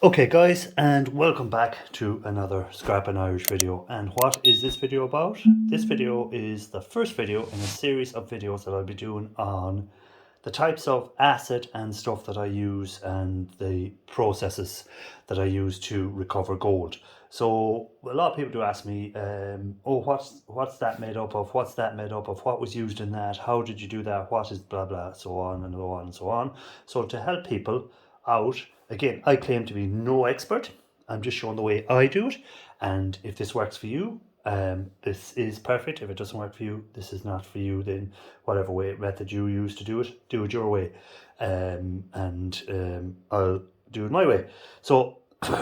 Okay guys, and welcome back to another Scrappin' Irish video. And what is this video about? This video is the first video in a series of videos that I'll be doing on the types of acid and stuff that I use and the processes that I use to recover gold. So a lot of people do ask me, oh, what's that made up of? What's that made up of? What was used in that? How did you do that? What is blah blah, so on and so on and so on. So to help people out, again, I claim to be no expert. I'm just showing the way I do it, and if this works for you, this is perfect. If it doesn't work for you, this is not for you. Then whatever way method you use to do it your way, and I'll do it my way. So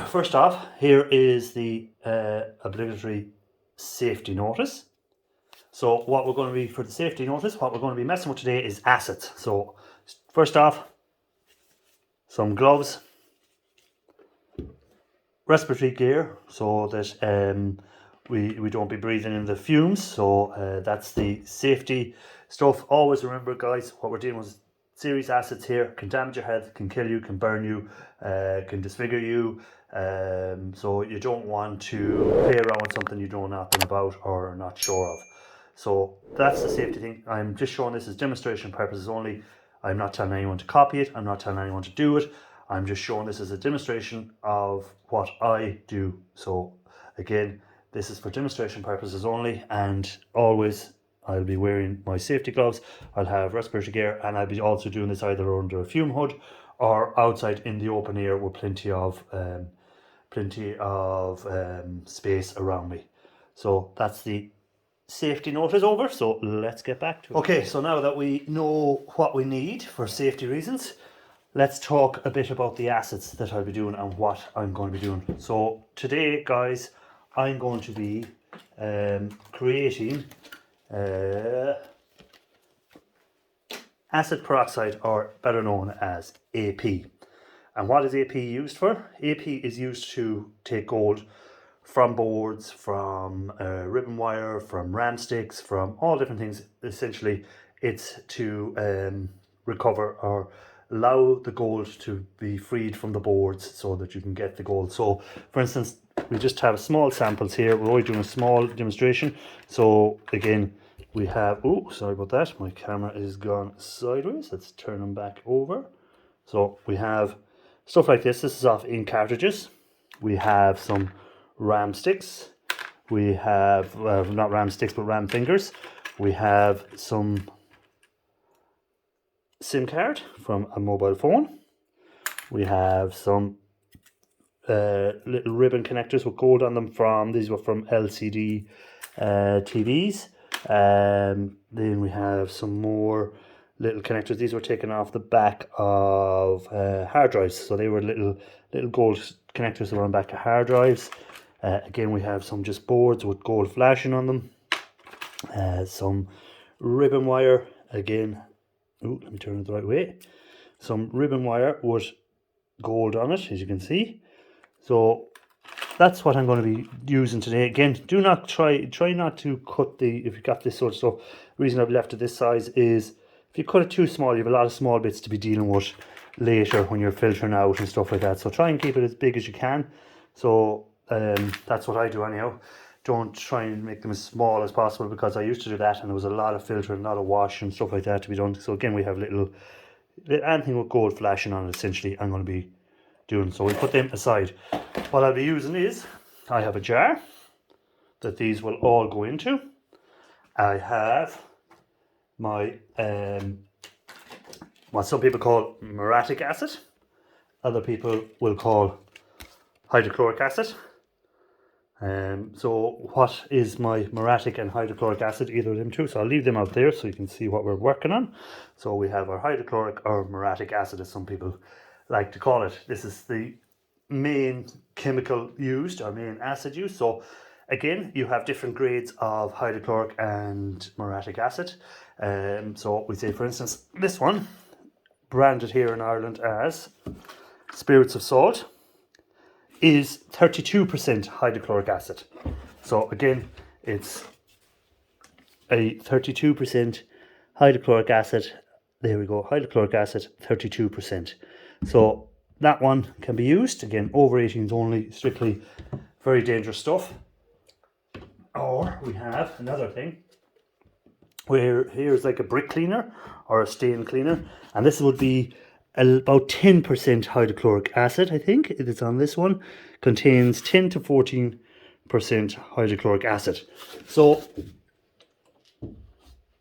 first off, here is the obligatory safety notice. So what we're going to be, for the safety notice, what we're going to be messing with today is acids. So first off, some gloves, respiratory gear, so that we don't be breathing in the fumes. So that's the safety stuff. Always remember, guys, what we're dealing with: serious acids here can damage your health, can kill you, can burn you, can disfigure you. So you don't want to play around with something you don't know nothing about or are not sure of. So that's the safety thing. I'm just showing this as demonstration purposes only. I'm not telling anyone to copy it. I'm not telling anyone to do it. I'm just showing this as a demonstration of what I do. So again, this is for demonstration purposes only, and always I'll be wearing my safety gloves, I'll have respiratory gear, and I'll be also doing this either under a fume hood or outside in the open air with plenty of space around me. So that's the safety note is over, so let's get back to it. Okay, so now that we know what we need for safety reasons, let's talk a bit about the acids that I'll be doing and what I'm going to be doing. So today, guys, I'm going to be creating acid peroxide, or better known as AP. And what is AP used for? AP is used to take gold from boards, from ribbon wire, from ram sticks, from all different things. Essentially, it's to recover or allow the gold to be freed from the boards so that you can get the gold. So, for instance, we just have small samples here. We're only doing a small demonstration. So again, we have, oh, sorry about that. My camera is gone sideways. Let's turn them back over. So we have stuff like this. This is off ink cartridges. We have some ram sticks. We have, not ram sticks, but ram fingers. We have some SIM card from a mobile phone. We have some little ribbon connectors with gold on them these were from LCD TVs. Then we have some more little connectors. These were taken off the back of hard drives. So they were little gold connectors that were on the back of hard drives. Again, we have some just boards with gold flashing on them. Some ribbon wire. Again, let me turn it the right way. Some ribbon wire with gold on it, as you can see. So that's what I'm going to be using today. Again, do not try not to cut if you've got this sort of stuff. The reason I've left it this size is if you cut it too small, you have a lot of small bits to be dealing with later when you're filtering out and stuff like that. So try and keep it as big as you can. So that's what I do anyhow. Don't try and make them as small as possible, because I used to do that and there was a lot of filtering, a lot of wash and stuff like that to be done. So again, we have anything with gold flashing on it, essentially, I'm going to be doing. So we put them aside. What I'll be using is, I have a jar that these will all go into. I have my what some people call muriatic acid, other people will call hydrochloric acid. So what is my muriatic and hydrochloric acid? Either of them two. So I'll leave them out there so you can see what we're working on. So we have our hydrochloric, or muriatic acid as some people like to call it. This is the main chemical used, or main acid used. So again, you have different grades of hydrochloric and muriatic acid. So we say, for instance, this one, branded here in Ireland as spirits of salt, is 32% hydrochloric acid. So again, it's a 32% hydrochloric acid. There we go, hydrochloric acid, 32%. So that one can be used. Again, over 18s only, strictly very dangerous stuff. Or we have another thing where here's like a brick cleaner or a stain cleaner, and this would be about 10% hydrochloric acid. I think it is on this one, contains 10 to 14% hydrochloric acid. So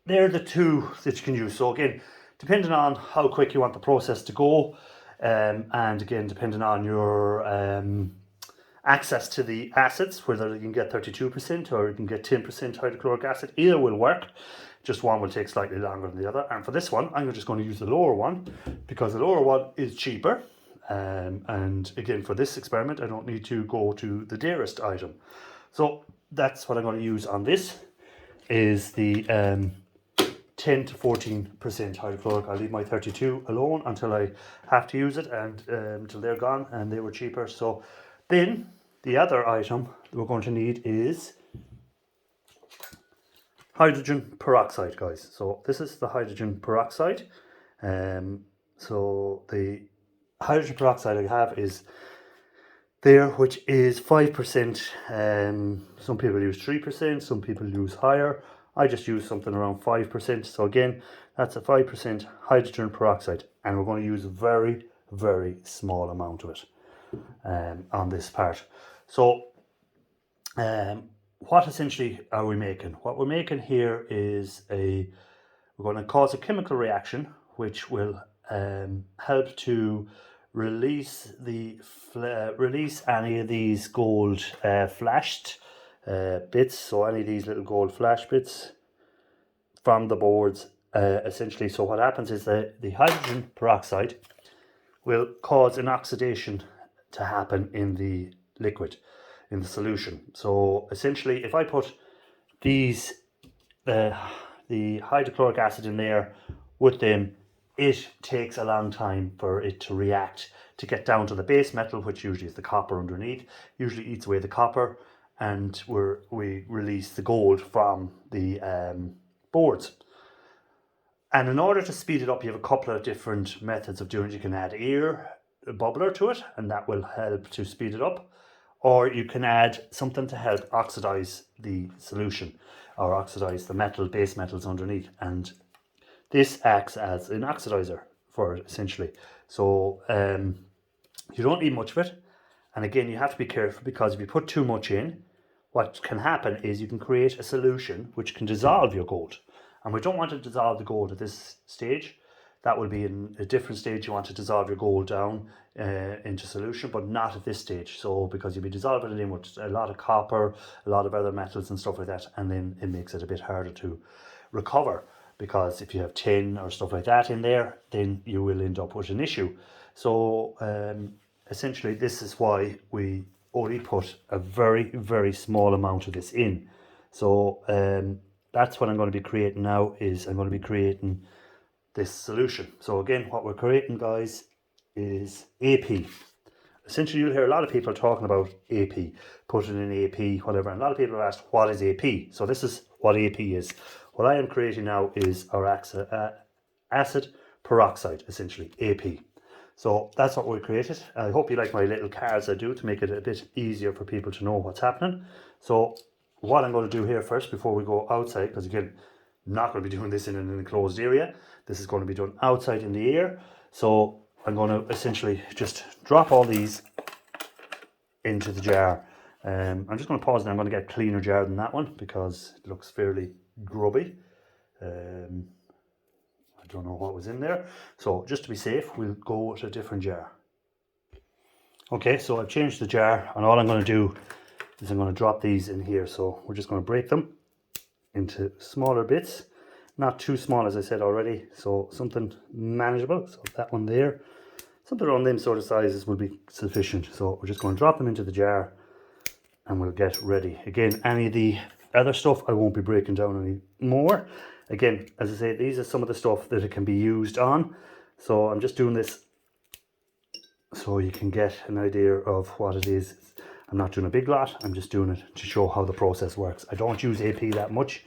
they're the two that you can use. So again, depending on how quick you want the process to go, and again depending on your access to the acids, whether you can get 32% or you can get 10% hydrochloric acid, either will work. Just one will take slightly longer than the other. And for this one, I'm just going to use the lower one because the lower one is cheaper. And again, for this experiment, I don't need to go to the dearest item. So that's what I'm going to use on this, is the 10 to 14% hydrochloric. I'll leave my 32 alone until I have to use it, and until they're gone, and they were cheaper. So then the other item we're going to need is hydrogen peroxide, guys. So this is the hydrogen peroxide. So the hydrogen peroxide I have is there, which is 5%. Some people use 3%, some people use higher. I just use something around 5%. So again, that's a 5% hydrogen peroxide, and we're going to use a very, very small amount of it on this part. So what essentially are we making? What we're making here is we're going to cause a chemical reaction which will help to release any of these gold flashed bits, so any of these little gold flash bits from the boards essentially. So what happens is that the hydrogen peroxide will cause an oxidation to happen in the liquid, in the solution. So essentially, if I put these the hydrochloric acid in there with them, it takes a long time for it to react to get down to the base metal, which usually is the copper underneath. Usually eats away the copper, and we release the gold from the boards. And in order to speed it up, you have a couple of different methods of doing it. You can add air bubbler to it, and that will help to speed it up. Or you can add something to help oxidize the solution, or oxidize the metal, base metals underneath. And this acts as an oxidizer for it, essentially. So you don't need much of it. And again, you have to be careful, because if you put too much in, what can happen is you can create a solution which can dissolve your gold. And we don't want to dissolve the gold at this stage. That will be in a different stage. You want to dissolve your gold down into solution, but not at this stage. So because you'll be dissolving it in with a lot of copper, a lot of other metals and stuff like that, and then it makes it a bit harder to recover. Because if you have tin or stuff like that in there, then you will end up with an issue. So essentially, this is why we only put a very, very small amount of this in. So that's what I'm going to be creating now, is I'm going to be creating this solution. So again, what we're creating, guys, is AP. Essentially, you'll hear a lot of people talking about AP, putting in AP, whatever. And a lot of people have asked, what is AP? So this is what AP is. What I am creating now is our acid peroxide, essentially, AP. So that's what we created. I hope you like my little cards I do to make it a bit easier for people to know what's happening. So what I'm going to do here first, before we go outside, because again, I'm not going to be doing this in an enclosed area. This is going to be done outside in the air. So I'm going to essentially just drop all these into the jar. I'm just going to pause and I'm going to get a cleaner jar than that one, because it looks fairly grubby. I don't know what was in there. So just to be safe, we'll go with a different jar. Okay, so I've changed the jar, and all I'm going to do is I'm going to drop these in here. So we're just going to break them into smaller bits. Not too small, as I said already, so something manageable. So that one there, something around them sort of sizes will be sufficient. So we're just going to drop them into the jar, and we'll get ready. Again, any of the other stuff I won't be breaking down any more. Again, as I say, these are some of the stuff that it can be used on. So I'm just doing this so you can get an idea of what it is. I'm not doing a big lot, I'm just doing it to show how the process works. I don't use AP that much.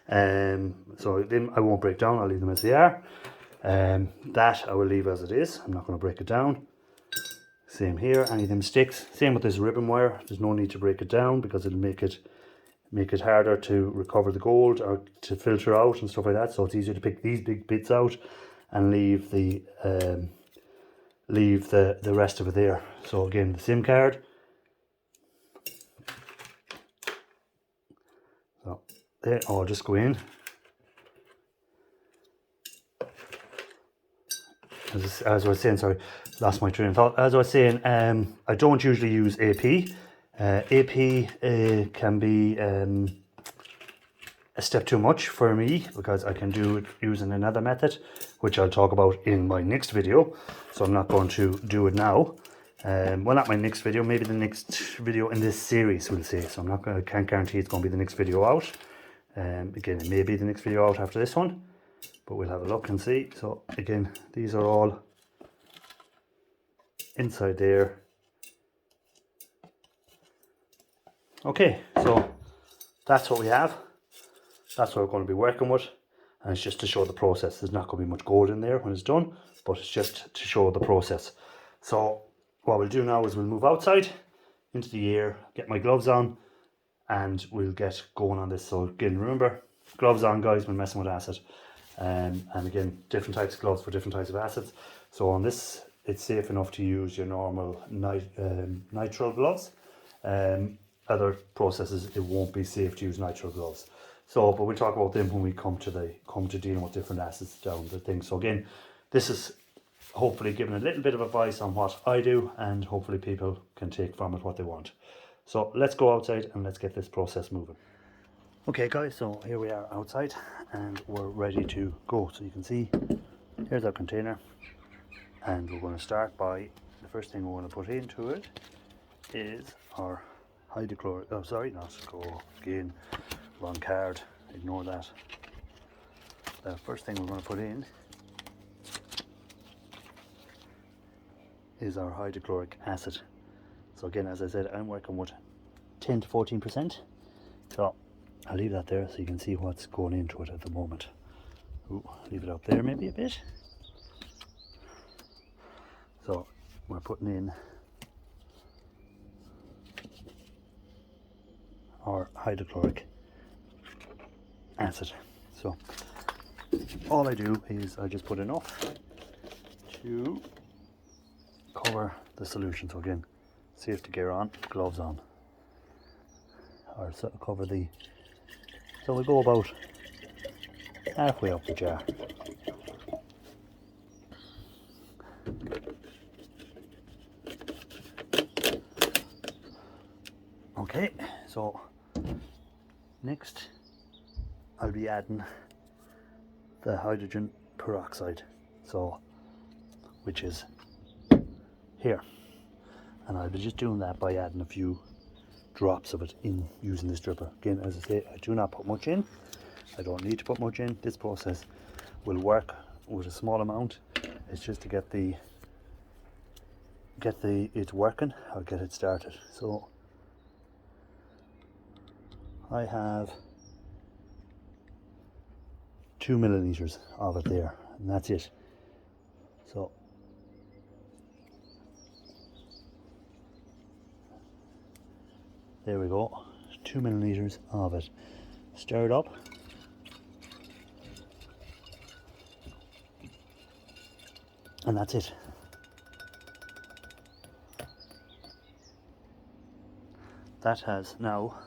So then I won't break down, I'll leave them as they are. That I will leave as it is. I'm not going to break it down. Same here, any of them sticks. Same with this ribbon wire. There's no need to break it down because it'll make it harder to recover the gold or to filter out and stuff like that. So it's easier to pick these big bits out and leave the rest of it there. So again, the SIM card. So they all just go in. As I was saying, sorry, lost my train of thought. As I was saying, I don't usually use AP. AP can be a step too much for me because I can do it using another method, which I'll talk about in my next video. So I'm not going to do it now. Well, not my next video, maybe the next video in this series, we'll say. So I can't guarantee it's going to be the next video out. Again, it may be the next video out after this one, but we'll have a look and see. So again, these are all inside there. Okay, so that's what we have. That's what we're going to be working with, and it's just to show the process. There's not going to be much gold in there when it's done, but it's just to show the process. So what we'll do now is we'll move outside into the air, get my gloves on, and we'll get going on this. So again, remember, gloves on, guys, when messing with acid. And again, different types of gloves for different types of acids. So on this, it's safe enough to use your normal nitrile gloves. Other processes, it won't be safe to use nitrile gloves. So, but we'll talk about them when we come to dealing with different acids down the thing. So again, this is hopefully giving a little bit of advice on what I do, and hopefully people can take from it what they want. So let's go outside and let's get this process moving. Okay guys, so here we are outside and we're ready to go. So you can see, here's our container, and we're going to start by, the first thing we're going to put into it is our hydrochloric, oh sorry, not go again, wrong card, ignore that. The first thing we're going to put in is our hydrochloric acid. So again, as I said, I'm working with 10 to 14%. So I'll leave that there so you can see what's going into it at the moment. Ooh, leave it out there maybe a bit. So we're putting in our hydrochloric acid. So all I do is I just put enough to cover the solution. So again, safety gear on, gloves on, or cover the, so we go about halfway up the jar. Okay, so next I'll be adding the hydrogen peroxide, so which is here, and I'll be just doing that by adding a few drops of it in using this dripper. Again, as I say, I do not put much in. I don't need to put much in. This process will work with a small amount. It's just to get it working or get it started. So I have 2 milliliters of it there, and that's it. So there we go, 2 milliliters of it. Stir it up. And that's it. That has now,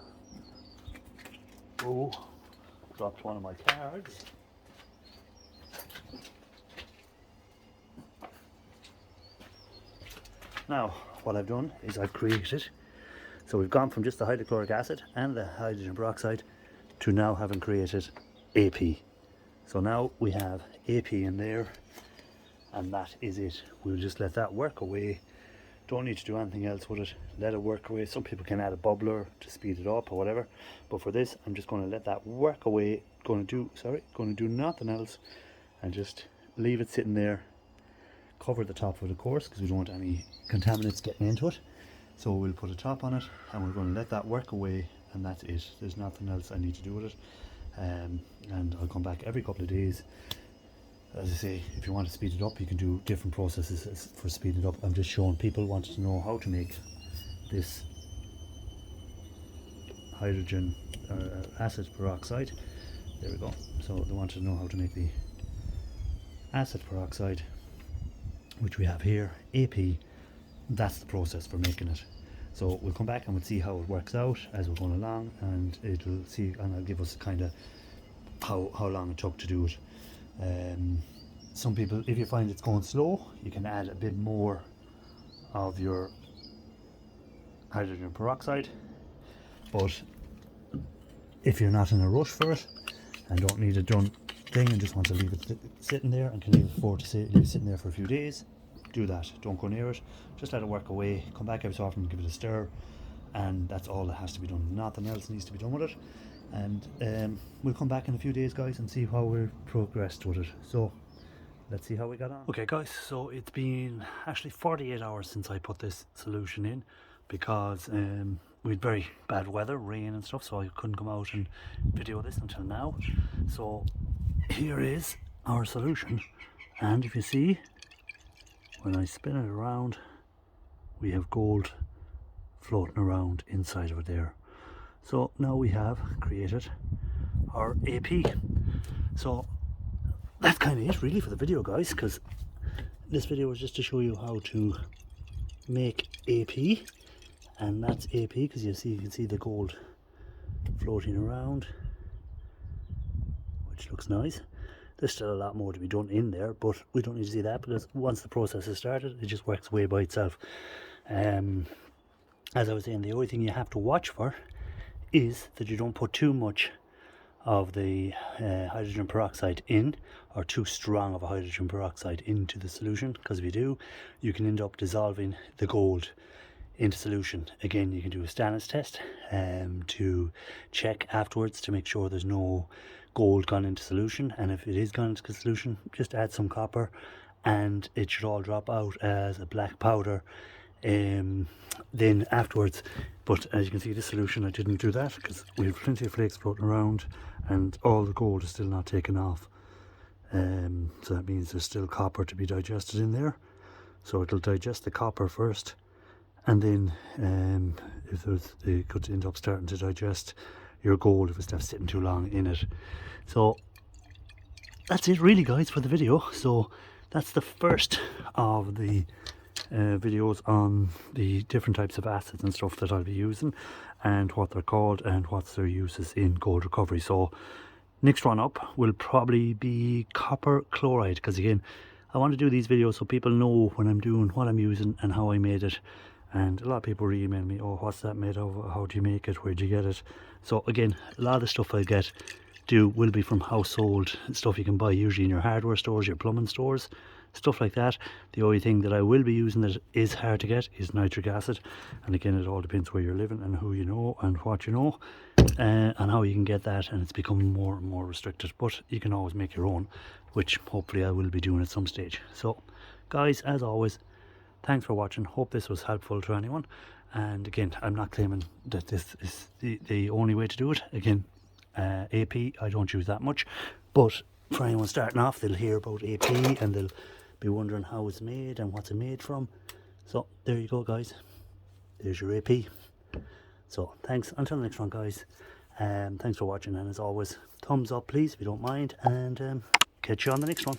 oh, dropped one of my cards. Now, what I've done is I've created, so we've gone from just the hydrochloric acid and the hydrogen peroxide to now having created AP. So now we have AP in there, and that is it. We'll just let that work away. Don't need to do anything else with it. Let it work away. Some people can add a bubbler to speed it up or whatever, but for this I'm just going to let that work away. Going to do nothing else and just leave it sitting there. Cover the top of it, of course, because we don't want any contaminants getting into it. So we'll put a top on it and we're going to let that work away, and that's it. There's nothing else I need to do with it. And I'll come back every couple of days as I say, if you want to speed it up, you can do different processes for speeding it up. I'm just showing people wanted to know how to make this hydrogen acid peroxide. There we go. So they wanted to know how to make the acid peroxide, which we have here, AP. That's the process for making it. So we'll come back and we'll see how it works out as we're going along, and it'll see, and it'll give us kind of how long it took to do it. Some people, if you find it's going slow, you can add a bit more of your hydrogen peroxide, but if you're not in a rush for it and don't need it done thing and just want to leave it sitting there and can leave it sitting there for a few days, do that. Don't go near it, just let it work away, come back every so often, give it a stir, and that's all that has to be done. Nothing else needs to be done with it. And we'll come back in a few days, guys, and see how we've progressed with it. So let's see how we got on. Okay guys, so it's been actually 48 hours since I put this solution in, because we had very bad weather, rain and stuff, so I couldn't come out and video this until now. So here is our solution, and if you see, when I spin it around, we have gold floating around inside of it there. So now we have created our AP. So that's kind of it really for the video, guys, because this video was just to show you how to make AP, and that's AP because you can see the gold floating around, which looks nice. There's still a lot more to be done in there, but we don't need to see that, because once the process is started, it just works away by itself. As I was saying, the only thing you have to watch for is that you don't put too much of the hydrogen peroxide in, or too strong of a hydrogen peroxide into the solution, because if you do, you can end up dissolving the gold into solution. Again, you can do a stannous test to check afterwards to make sure there's no gold gone into solution, and if it is gone into solution, just add some copper and it should all drop out as a black powder then afterwards. But as you can see, this solution, I didn't do that because we have plenty of flakes floating around and all the gold is still not taken off, so that means there's still copper to be digested in there. So it'll digest the copper first, and then it could end up starting to digest your gold if it's left sitting too long in it. So that's it really, guys, for the video. So that's the first of the videos on the different types of acids and stuff that I'll be using, and what they're called and what's their uses in gold recovery. So next one up will probably be copper chloride, because again, I want to do these videos so people know when I'm doing what I'm using and how I made it. And a lot of people email me, oh, what's that made of, how do you make it, where'd you get it? So again, a lot of the stuff I will be from household stuff you can buy usually in your hardware stores, your plumbing stores, stuff like that. The only thing that I will be using that is hard to get is nitric acid, and again, it all depends where you're living and who you know and what you know, and how you can get that, and it's becoming more and more restricted, but you can always make your own, which hopefully I will be doing at some stage. So guys, as always, thanks for watching. Hope this was helpful to anyone, and again, I'm not claiming that this is the only way to do it. Again, AP I don't use that much, but for anyone starting off, they'll hear about AP and they'll be wondering how it's made and what's it made from. So there you go, guys, there's your AP. So thanks, until the next one, guys. Thanks for watching, and as always, thumbs up please if you don't mind, and catch you on the next one.